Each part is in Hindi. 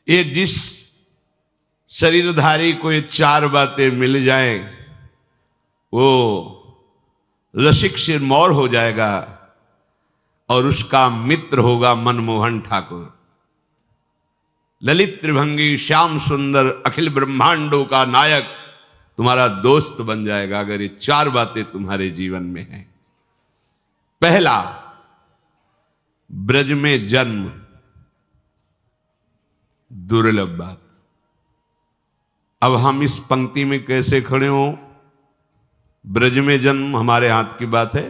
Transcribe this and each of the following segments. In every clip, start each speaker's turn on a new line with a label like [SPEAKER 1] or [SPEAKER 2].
[SPEAKER 1] ये जिस शरीरधारी को ये चार बातें मिल जाएं, वो रसिक सिरमौर हो जाएगा और उसका मित्र होगा मनमोहन ठाकुर। ललित त्रिभंगी श्याम सुंदर अखिल ब्रह्मांडों का नायक तुम्हारा दोस्त बन जाएगा अगर ये चार बातें तुम्हारे जीवन में हैं। पहला, ब्रज में जन्म, दुर्लभ बात। अब हम इस पंक्ति में कैसे खड़े हो? ब्रज में जन्म हमारे हाथ की बात है,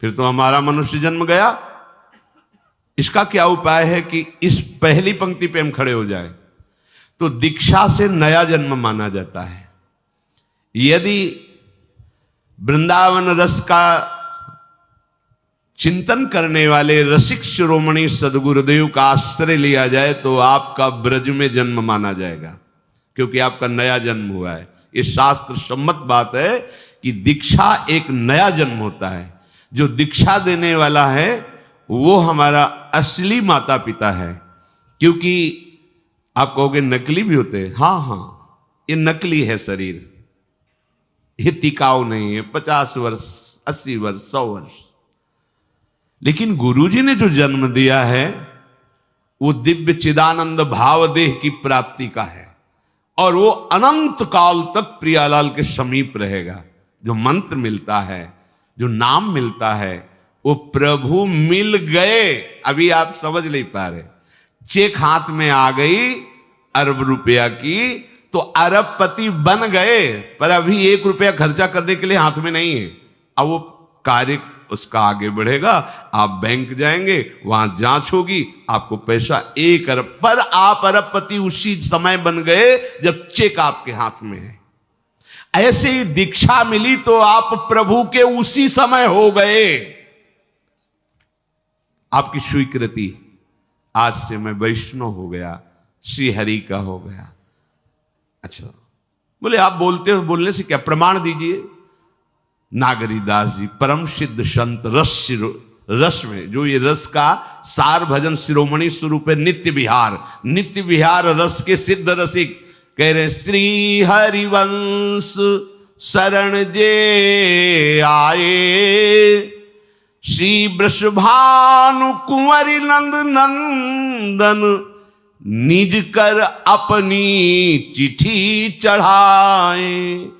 [SPEAKER 1] फिर तो हमारा मनुष्य जन्म गया। इसका क्या उपाय है कि इस पहली पंक्ति पे हम खड़े हो जाए? तो दीक्षा से नया जन्म माना जाता है। यदि वृंदावन रस का चिंतन करने वाले रसिक शिरोमणि सदगुरुदेव का आश्रय लिया जाए तो आपका ब्रज में जन्म माना जाएगा, क्योंकि आपका नया जन्म हुआ है। ये शास्त्र सम्मत बात है कि दीक्षा एक नया जन्म होता है। जो दीक्षा देने वाला है वो हमारा असली माता पिता है। क्योंकि आप कहोगे नकली भी होते हैं, हाँ, ये नकली है शरीर, ये टिकाऊ नहीं है। 50 वर्ष, 80 वर्ष, 100 वर्ष। लेकिन गुरुजी ने जो जन्म दिया है वो दिव्य चिदानंद भाव देह की प्राप्ति का है और वो अनंत काल तक प्रियालाल के समीप रहेगा। जो मंत्र मिलता है, जो नाम मिलता है, वो प्रभु मिल गए। अभी आप समझ नहीं पा रहे। चेक हाथ में आ गई अरब रुपया की तो अरबपति बन गए, पर अभी 1 रुपया खर्चा करने के लिए हाथ में नहीं है। अब वो कार्य उसका आगे बढ़ेगा। आप बैंक जाएंगे, वहां जांच होगी, आपको पैसा 1 अरब, पर आप अरबपति उसी समय बन गए जब चेक आपके हाथ में है। ऐसे ही दीक्षा मिली तो आप प्रभु के उसी समय हो गए। आपकी स्वीकृति, आज से मैं वैष्णव हो गया, श्री हरि का हो गया। अच्छा, बोले आप बोलते हो, बोलने से क्या, प्रमाण दीजिए। नागरीदास जी परम सिद्ध संत रस में, जो ये रस का सार भजन शिरोमणि स्वरूप है, नित्य विहार रस के सिद्ध रसिक कह रहे, श्री हरिवंश शरण जे आए, श्री वृषभानु कुंवरी नंद नंदन, निज कर अपनी चिट्ठी चढ़ाए।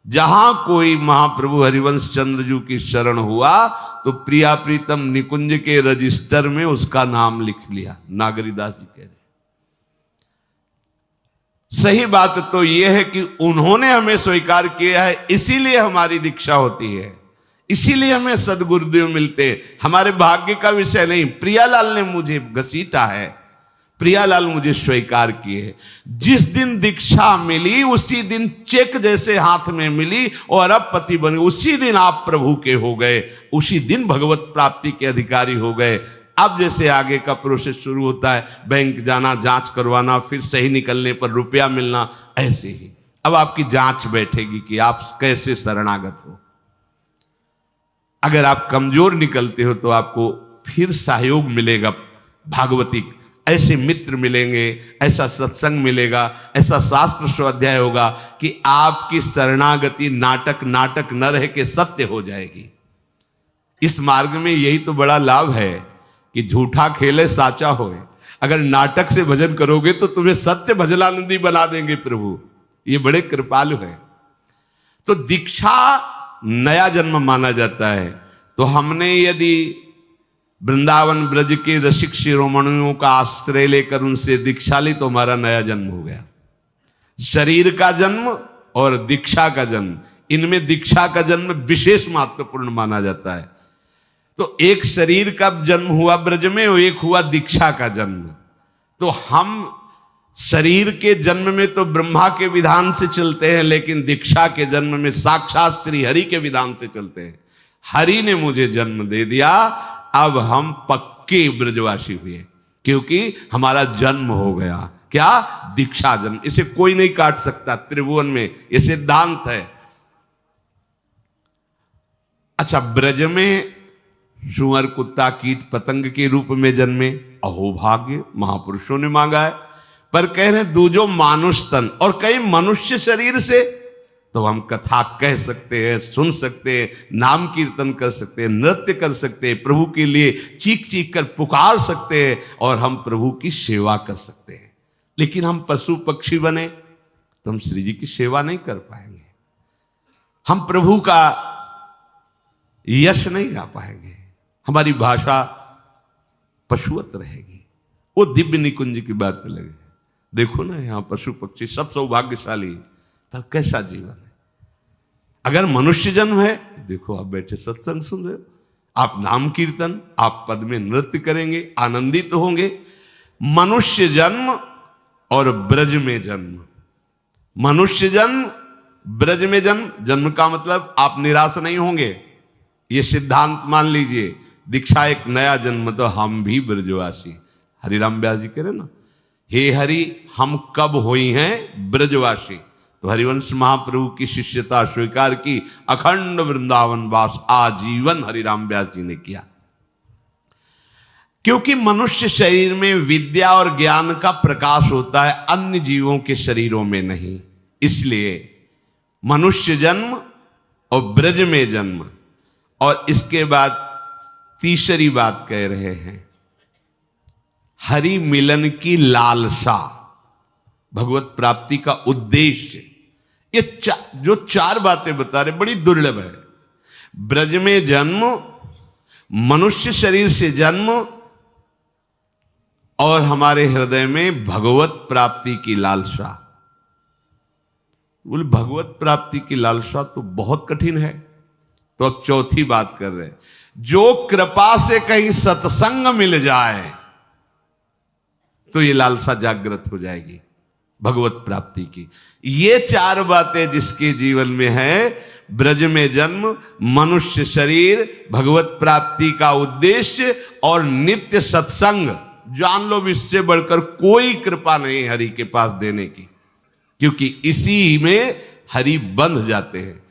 [SPEAKER 1] जहां कोई महाप्रभु हरिवंश चंद्र जी की शरण हुआ तो प्रिया प्रीतम निकुंज के रजिस्टर में उसका नाम लिख लिया। नागरीदास जी कह रहे। सही बात तो यह है कि उन्होंने हमें स्वीकार किया है, इसीलिए हमारी दीक्षा होती है, इसीलिए हमें सदगुरुदेव मिलते। हमारे भाग्य का विषय नहीं। प्रियालाल ने मुझे घसीटा है, प्रियालाल मुझे स्वीकार किए। जिस दिन दीक्षा मिली उसी दिन चेक जैसे हाथ में मिली और अरबपति बने। उसी दिन आप प्रभु के हो गए, उसी दिन भगवत प्राप्ति के अधिकारी हो गए। अब जैसे आगे का प्रोसेस शुरू होता है, बैंक जाना, जांच करवाना, फिर सही निकलने पर रुपया मिलना, ऐसे ही अब आपकी जांच बैठेगी कि आप कैसे शरणागत हो। अगर आप कमजोर निकलते हो तो आपको फिर सहयोग मिलेगा भागवतिक, ऐसे मित्र मिलेंगे, ऐसा सत्संग मिलेगा, ऐसा शास्त्र स्वाध्याय होगा कि आपकी शरणागति नाटक न रह के सत्य हो जाएगी। इस मार्ग में यही तो बड़ा लाभ है कि झूठा खेले साचा होए। अगर नाटक से भजन करोगे तो तुम्हें सत्य भजनानंदी बना देंगे प्रभु। ये बड़े कृपालु हैं। तो दीक्षा नया जन्म माना जाता है। तो हमने यदि वृंदावन ब्रज के रसिक शिरोमणियों का आश्रय लेकर उनसे दीक्षा ली तो हमारा नया जन्म हो गया। शरीर का जन्म और दीक्षा का जन्म, इनमें दीक्षा का जन्म विशेष महत्वपूर्ण माना जाता है। तो एक शरीर का जन्म हुआ ब्रज में और एक हुआ दीक्षा का जन्म। तो हम शरीर के जन्म में तो ब्रह्मा के विधान से चलते हैं, लेकिन दीक्षा के जन्म में साक्षात श्री हरि के विधान से चलते हैं। हरि ने मुझे जन्म दे दिया, अब हम पक्के ब्रजवासी हुए, क्योंकि हमारा जन्म हो गया। क्या? दीक्षा जन्म। इसे कोई नहीं काट सकता त्रिभुवन में, यह सिद्धांत है। अच्छा, ब्रज में सुअर कुत्ता कीट पतंग के रूप में जन्मे, अहोभाग्य, महापुरुषों ने मांगा है। पर कह रहे दूजो मानुष तन, और कई मनुष्य शरीर से तो हम कथा कह सकते हैं, सुन सकते हैं, नाम कीर्तन कर सकते हैं, नृत्य कर सकते हैं, प्रभु के लिए चीख चीख कर पुकार सकते हैं, और हम प्रभु की सेवा कर सकते हैं। लेकिन हम पशु पक्षी बने तो हम श्री जी की सेवा नहीं कर पाएंगे, हम प्रभु का यश नहीं गा पाएंगे, हमारी भाषा पशुवत रहेगी। वो दिव्य निकुंज की बात अलग है। देखो ना, यहां पशु पक्षी सब सौभाग्यशाली, तो कैसा जीवन है। अगर मनुष्य जन्म है तो देखो, आप बैठे सत्संग सुन रहे हो, आप नाम कीर्तन, आप पद में नृत्य करेंगे, आनंदित होंगे। मनुष्य जन्म और ब्रज में जन्म, मनुष्य जन्म ब्रज में जन्म, जन्म का मतलब आप निराश नहीं होंगे। ये सिद्धांत मान लीजिए, दीक्षा एक नया जन्म, तो हम भी ब्रजवासी। हरिराम व्यास जी कह रहे ना, हे हरि हम कब हुई हैं ब्रजवासी। तो हरिवंश महाप्रभु की शिष्यता स्वीकार की, अखंड वृंदावन वास आजीवन हरिराम व्यास जी ने किया। क्योंकि मनुष्य शरीर में विद्या और ज्ञान का प्रकाश होता है, अन्य जीवों के शरीरों में नहीं। इसलिए मनुष्य जन्म और ब्रज में जन्म, और इसके बाद तीसरी बात कह रहे हैं, हरि मिलन की लालसा, भगवत प्राप्ति का उद्देश्य। ये जो चार बातें बता रहे बड़ी दुर्लभ है। ब्रज में जन्म, मनुष्य शरीर से जन्म, और हमारे हृदय में भगवत प्राप्ति की लालसा। बोले भगवत प्राप्ति की लालसा तो बहुत कठिन है। तो अब चौथी बात कर रहे हैं, जो कृपा से कहीं सत्संग मिल जाए तो ये लालसा जागृत हो जाएगी भगवत प्राप्ति की। ये चार बातें जिसके जीवन में है, ब्रज में जन्म, मनुष्य शरीर, भगवत प्राप्ति का उद्देश्य और नित्य सत्संग, जान लो इससे बढ़कर कोई कृपा नहीं हरि के पास देने की, क्योंकि इसी में हरि बंध जाते हैं।